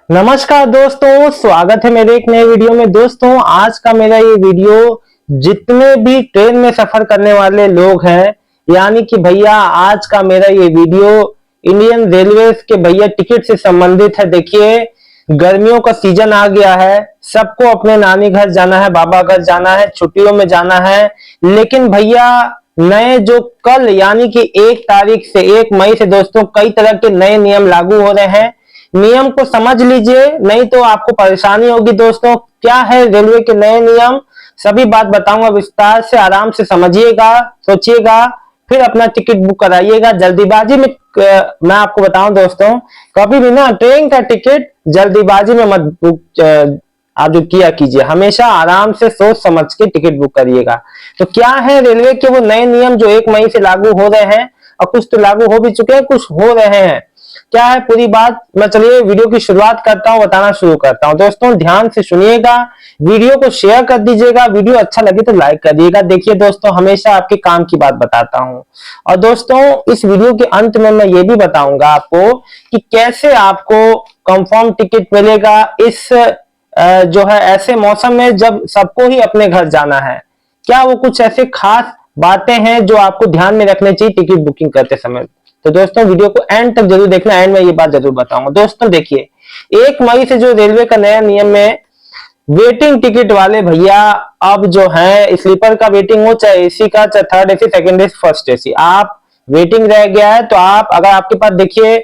नमस्कार दोस्तों, स्वागत है मेरे एक नए वीडियो में। दोस्तों, आज का मेरा ये वीडियो जितने भी ट्रेन में सफर करने वाले लोग हैं, यानी कि भैया आज का मेरा ये वीडियो इंडियन रेलवेज के भैया टिकट से संबंधित है। देखिए, गर्मियों का सीजन आ गया है, सबको अपने नानी घर जाना है, बाबा घर जाना है, छुट्टियों में जाना है। लेकिन भैया नए जो कल यानी कि 1 तारीख से 1 मई से दोस्तों कई तरह के नए नियम लागू हो रहे हैं। नियम को समझ लीजिए, नहीं तो आपको परेशानी होगी। दोस्तों, क्या है रेलवे के नए नियम, सभी बात बताऊंगा विस्तार से, आराम से समझिएगा, सोचिएगा, फिर अपना टिकट बुक कराइएगा। जल्दीबाजी में मैं आपको बताऊं दोस्तों, कभी भी ना ट्रेन का टिकट जल्दीबाजी में मत बुक आप जो किया कीजिए, हमेशा आराम से सोच समझ के टिकट बुक करिएगा। तो क्या है रेलवे के वो नए नियम जो 1 मई से लागू हो रहे हैं, और कुछ तो लागू हो भी चुके हैं, कुछ हो रहे हैं। क्या है पूरी बात, मैं चलिए वीडियो की शुरुआत करता हूं, बताना शुरू करता हूं। दोस्तों ध्यान से सुनिएगा, वीडियो को शेयर कर दीजिएगा, वीडियो अच्छा लगे तो लाइक कर दीजिएगा। देखिए दोस्तों, हमेशा आपके काम की बात बताता हूं। और दोस्तों, इस वीडियो के अंत में मैं ये भी बताऊंगा आपको कि कैसे आपको कंफर्म टिकट मिलेगा इस जो है ऐसे मौसम में जब सबको ही अपने घर जाना है। क्या वो कुछ ऐसे खास बातें हैं जो आपको ध्यान में रखनी चाहिए टिकट बुकिंग करते समय। तो दोस्तों वीडियो को एंड तक जरूर देखना, एंड में ये बात जरूर बताऊंगा। दोस्तों देखिए, 1 मई से जो रेलवे का नया नियम है, वेटिंग टिकट वाले भैया अब जो है स्लीपर का वेटिंग हो, चाहे एसी का, चाहे third AC, second AC, first AC, आप वेटिंग रह गया है तो आप अगर आपके पास देखिए,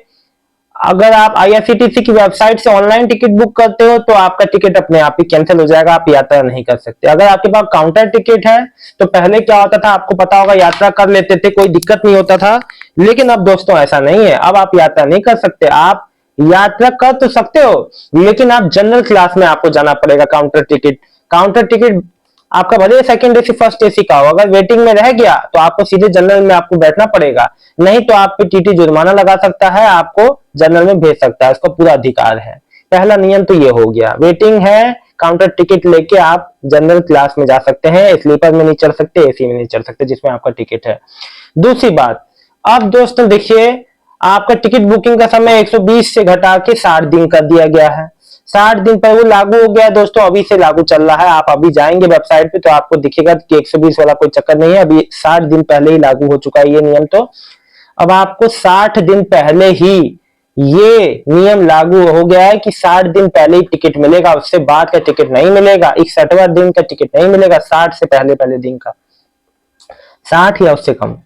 अगर आप आईआरसीटीसी की वेबसाइट से ऑनलाइन टिकट बुक करते हो तो आपका टिकट अपने आप ही कैंसिल हो जाएगा, आप यात्रा नहीं कर सकते। अगर आपके पास काउंटर टिकट है तो पहले क्या होता था आपको पता होगा, यात्रा कर लेते थे, कोई दिक्कत नहीं होता था। लेकिन अब दोस्तों ऐसा नहीं है, अब आप यात्रा नहीं कर सकते। आप यात्रा कर तो सकते हो, लेकिन आप जनरल क्लास में आपको जाना पड़ेगा। काउंटर टिकट आपका भले सेकंड एसी फर्स्ट एसी का हो, अगर वेटिंग में रह गया तो आपको सीधे जनरल में आपको बैठना पड़ेगा, नहीं तो आप पे टीटी जुर्माना लगा सकता है, आपको जनरल में भेज सकता है, उसका पूरा अधिकार है। पहला नियम तो ये हो गया, वेटिंग है, काउंटर टिकट लेके आप जनरल क्लास में जा सकते हैं, स्लीपर में नहीं चल सकते, एसी में नहीं चल सकते जिसमें आपका टिकट है। दूसरी बात, अब दोस्तों देखिए, आपका टिकट बुकिंग का समय 120 से घटा के 60 दिन कर दिया गया है। 60 दिन पर वो लागू हो गया दोस्तों, अभी से लागू चल रहा है। आप अभी जाएंगे वेबसाइट पे तो आपको दिखेगा कि 120 वाला कोई चक्कर नहीं है, अभी 60 दिन पहले ही लागू हो चुका है ये नियम। तो अब आपको 60 दिन पहले ही ये नियम लागू हो गया है कि 60 दिन पहले ही टिकट मिलेगा, उससे बाद का टिकट नहीं मिलेगा, 61वां दिन का टिकट नहीं मिलेगा, 60 से पहले दिन का, 60 या उससे कम।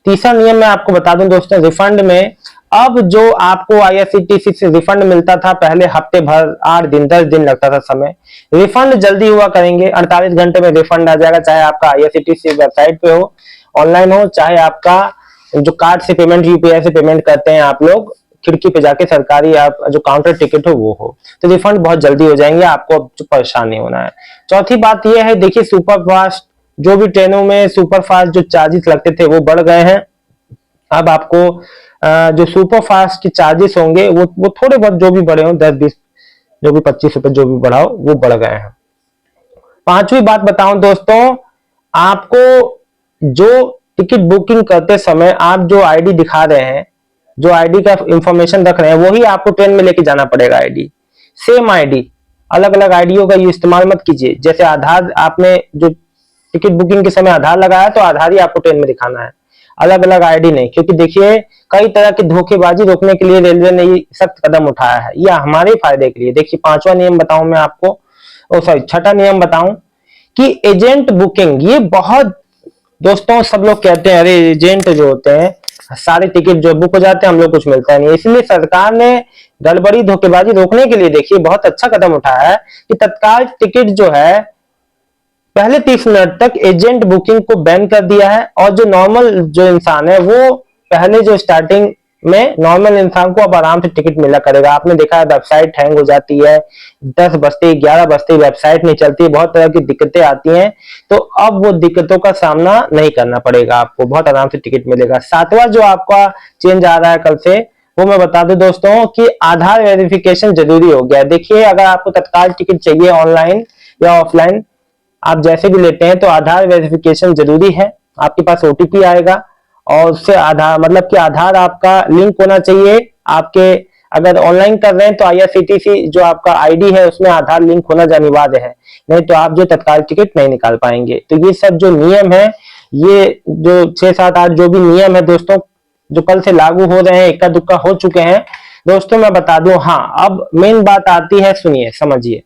तीसरा नियम मैं आपको बता दूं दोस्तों, रिफंड में अब जो आपको आईआरसीटीसी से रिफंड मिलता था पहले हफ्ते भर, 8 दिन 10 दिन लगता था समय, रिफंड जल्दी हुआ करेंगे, 48 घंटे में रिफंड आ जाएगा। चाहे आपका आईआरसीटीसी वेबसाइट पे हो, ऑनलाइन हो, चाहे आपका जो कार्ड से पेमेंट, यूपीआई से पेमेंट करते हैं आप लोग, खिड़की पे जाके सरकारी आप जो काउंटर टिकट हो वो हो, तो रिफंड बहुत जल्दी हो जाएंगे, आपको अब परेशान नहीं होना है। चौथी बात यह है, देखिए सुपर फास्ट जो भी ट्रेनों में सुपर फास्ट जो चार्जेस लगते थे वो बढ़ गए हैं। अब आपको जो सुपर फास्ट के चार्जेस होंगे वो थोड़े बहुत जो भी बढ़े हो, 10-20 जो भी 25 रुपए जो भी बढ़ाओ वो बढ़ गए हैं। पांचवी बात बताऊं दोस्तों, आपको जो टिकट बुकिंग करते समय आप जो आईडी दिखा रहे हैं, जो आईडी का इंफॉर्मेशन रख रहे हैं, वही आपको ट्रेन में लेके जाना पड़ेगा। आईडी सेम आईडी, अलग अलग आईडियों का इस्तेमाल मत कीजिए। जैसे आधार, आपने जो टिकट बुकिंग के समय आधार लगाया तो आधार ही आपको ट्रेन में दिखाना है, अलग अलग आईडी नहीं। क्योंकि देखिए, कई तरह की धोखेबाजी रोकने के लिए रेलवे ने ये सख्त कदम उठाया है, यह हमारे फायदे के लिए। देखिए, पांचवा नियम बताऊं मैं आपको, छठा नियम बताऊं कि एजेंट बुकिंग, ये बहुत दोस्तों सब लोग कहते हैं अरे एजेंट जो होते हैं सारे टिकट जो बुक हो जाते हैं, हम लोग कुछ मिलता नहीं। इसलिए सरकार ने गड़बड़ी धोखेबाजी रोकने के लिए देखिए बहुत अच्छा कदम उठाया है कि तत्काल टिकट जो है पहले 30 मिनट तक एजेंट बुकिंग को बैन कर दिया है। और जो नॉर्मल जो इंसान है, वो पहले जो स्टार्टिंग में नॉर्मल इंसान को अब आराम से टिकट मिला करेगा। आपने देखा है वेबसाइट हैंग हो जाती है, 10 बजते 11 बजते वेबसाइट नहीं चलती है, बहुत तरह की दिक्कतें आती हैं। तो अब वो दिक्कतों का सामना नहीं करना पड़ेगा, आपको बहुत आराम से टिकट मिलेगा। सातवां जो आपका चेंज आ रहा है कल से, वो मैं बता दूं दोस्तों कि आधार वेरिफिकेशन जरूरी हो गया है। देखिए, अगर आपको तत्काल टिकट चाहिए ऑनलाइन या ऑफलाइन, आप जैसे भी लेते हैं तो आधार वेरिफिकेशन जरूरी है। आपके पास ओटीपी आएगा और उससे आधार मतलब कि आधार आपका लिंक होना चाहिए आपके अगर ऑनलाइन कर रहे हैं तो IRCTC जो आपका आईडी है उसमें आधार लिंक होना अनिवार्य है, नहीं तो आप जो तत्काल टिकट नहीं निकाल पाएंगे। तो ये सब जो नियम है, ये जो 6, 7, 8 जो भी नियम है दोस्तों, जो कल से लागू हो रहे हैं, इक्का दुक्का हो चुके हैं दोस्तों, मैं बता दूं। हाँ, अब मेन बात आती है, सुनिए समझिए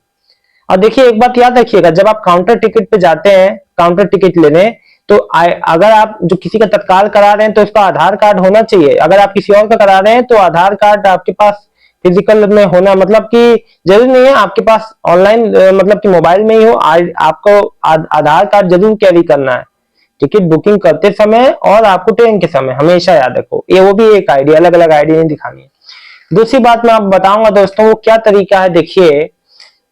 और देखिए। एक बात याद रखिएगा, जब आप काउंटर टिकट पे जाते हैं काउंटर टिकट लेने, तो अगर आप जो किसी का तत्काल करा रहे हैं तो उसका आधार कार्ड होना चाहिए। अगर आप किसी और का करा रहे हैं तो आधार कार्ड आपके पास फिजिकल में होना, मतलब कि जरूरी नहीं है आपके पास ऑनलाइन, मतलब कि मोबाइल में ही हो, आपको आधार कार्ड जरूर कैरी करना है टिकट बुकिंग करते समय और आपको ट्रेन के समय, हमेशा याद रखो। ये वो भी एक आईडी, अलग अलग आईडी नहीं दिखानी है। दूसरी बात मैं आपको बताऊंगा दोस्तों, वो क्या तरीका है। देखिए,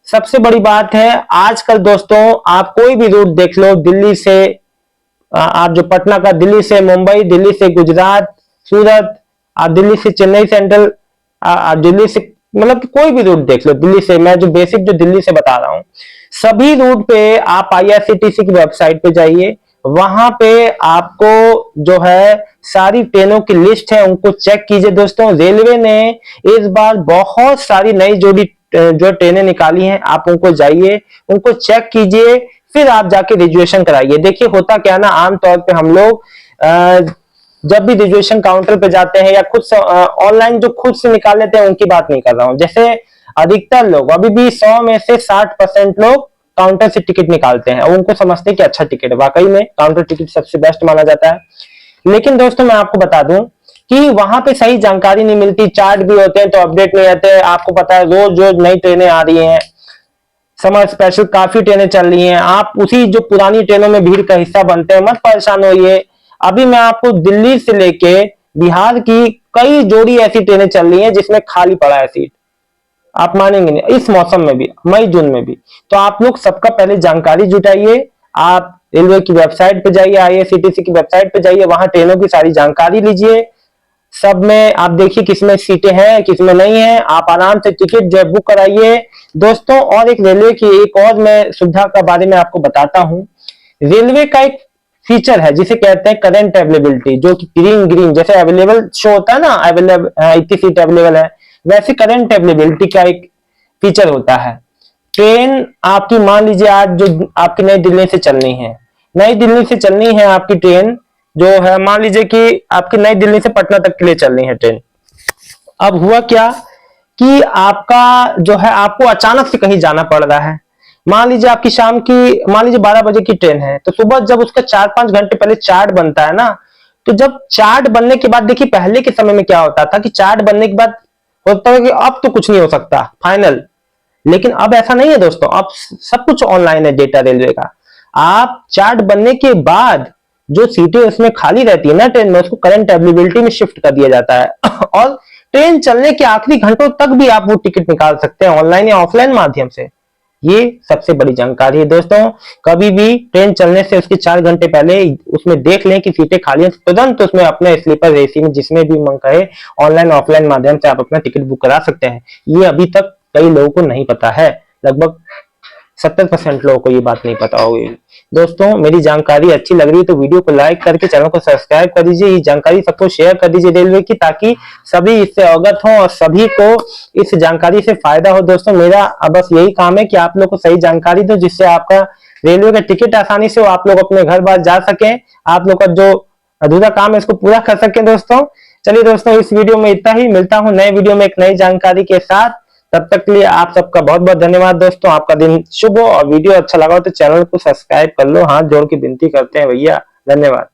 सबसे बड़ी बात है आजकल दोस्तों, आप कोई भी रूट देख लो, दिल्ली से आप जो पटना का, दिल्ली से मुंबई, दिल्ली से गुजरात, सूरत, आप दिल्ली से चेन्नई सेंट्रल, आप दिल्ली से, मतलब कि कोई भी रूट देख लो दिल्ली से, मैं जो बेसिक जो दिल्ली से बता रहा हूं, सभी रूट पे आप IRCTC की वेबसाइट पे जाइए। वहां पे आपको जो है सारी ट्रेनों की लिस्ट है, उनको चेक कीजिए दोस्तों। रेलवे ने इस बार बहुत सारी नई जोड़ी जो ट्रेनें निकाली हैं, आप उनको जाइए, उनको चेक कीजिए, फिर आप जाके रिजर्वेशन कराइए। देखिए होता क्या ना, आमतौर पे हम लोग जब भी रिजर्वेशन काउंटर पे जाते हैं या खुद ऑनलाइन जो खुद से निकाल लेते हैं, उनकी बात नहीं कर रहा हूं। जैसे अधिकतर लोग, अभी भी 100 में से 60% लोग काउंटर से टिकट निकालते हैं और उनको समझते हैं कि अच्छा टिकट है। वाकई में काउंटर टिकट सबसे बेस्ट माना जाता है। लेकिन दोस्तों मैं आपको बता दूं कि वहां पे सही जानकारी नहीं मिलती, चार्ट भी होते हैं तो अपडेट नहीं रहते। आपको पता है रोज रोज नई ट्रेनें आ रही हैं, समर स्पेशल काफी ट्रेनें चल रही हैं, आप उसी जो पुरानी ट्रेनों में भीड़ का हिस्सा बनते हैं, मत परेशान होइए। अभी मैं आपको दिल्ली से लेके बिहार की कई जोड़ी ऐसी ट्रेनें चल रही हैं जिसमें खाली पड़ा है सीट, आप मानेंगे नहीं, इस मौसम में भी, मई जून में भी। तो आप लोग सबका पहले जानकारी जुटाइए, आप रेलवे की वेबसाइट पे जाइए, IRCTC की वेबसाइट पे जाइए, वहां ट्रेनों की सारी जानकारी लीजिए। सब में आप देखिए किसमें सीटें हैं किसमें नहीं है, आप आराम से टिकट जो है बुक कराइए दोस्तों। और एक रेलवे की एक और मैं सुविधा के बारे में आपको बताता हूं। रेलवे का एक फीचर है जिसे कहते हैं करंट अवेलेबिलिटी, जो कि ग्रीन ग्रीन जैसे अवेलेबल शो होता है ना, अवेलेबल इतनी सीट अवेलेबल है, वैसे करंट अवेलेबिलिटी का एक फीचर होता है। ट्रेन आपकी मान लीजिए आज जो आपकी नई दिल्ली से चलनी है, नई दिल्ली से चलनी है आपकी ट्रेन जो है, मान लीजिए कि आपकी नई दिल्ली से पटना तक के लिए चलनी है ट्रेन। अब हुआ क्या कि आपका जो है, आपको अचानक से कहीं जाना पड़ रहा है। मान लीजिए आपकी शाम की, मान लीजिए 12 बजे की ट्रेन है, तो सुबह जब उसका 4-5 घंटे पहले चार्ट बनता है ना, तो जब चार्ट बनने के बाद, देखिए पहले के समय में क्या होता था कि चार्ट बनने के बाद होता है कि अब तो कुछ नहीं हो सकता फाइनल, लेकिन अब ऐसा नहीं है दोस्तों, अब सब कुछ ऑनलाइन है डेटा रेलवे का। आप चार्ट बनने के बाद जो सीटें उसमें खाली रहती है ना ट्रेन में, उसको करंट अवेलेबिलिटी में शिफ्ट कर दिया जाता है और ट्रेन चलने के आखिरी घंटों तक भी आप वो टिकट निकाल सकते हैं ऑनलाइन या ऑफलाइन माध्यम से। ये सबसे बड़ी जानकारी है दोस्तों। कभी भी ट्रेन चलने से उसके 4 घंटे पहले उसमें देख लें कि सीटें खाली हैं, तुरंत उसमें अपने स्लीपर एसी में जिसमें भी मन करे ऑनलाइन ऑफलाइन माध्यम से आप अपना टिकट बुक करा सकते हैं। ये अभी तक कई लोगों को नहीं पता है, लगभग 70% लोगों को ये बात नहीं पता होगी। दोस्तों मेरी जानकारी अच्छी लग रही है तो वीडियो को लाइक करके चैनल को सब्सक्राइब कर दीजिए, ये जानकारी सबको शेयर कर दीजिए रेलवे की, ताकि सभी इससे अवगत हों और सभी को इस जानकारी से फायदा हो। दोस्तों मेरा बस यही काम है कि आप लोग को सही जानकारी दो, जिससे आपका रेलवे का टिकट आसानी से हो, आप लोग अपने घर बार जा सके, आप लोग का जो अधूरा काम है इसको पूरा कर सके। दोस्तों चलिए दोस्तों, इस वीडियो में इतना ही, मिलता हूं नए वीडियो में एक नई जानकारी के साथ। तब तक के लिए आप सबका बहुत बहुत धन्यवाद दोस्तों, आपका दिन शुभ हो। और वीडियो अच्छा लगा हो तो चैनल को सब्सक्राइब कर लो, हाथ जोड़ के विनती करते हैं भैया, धन्यवाद।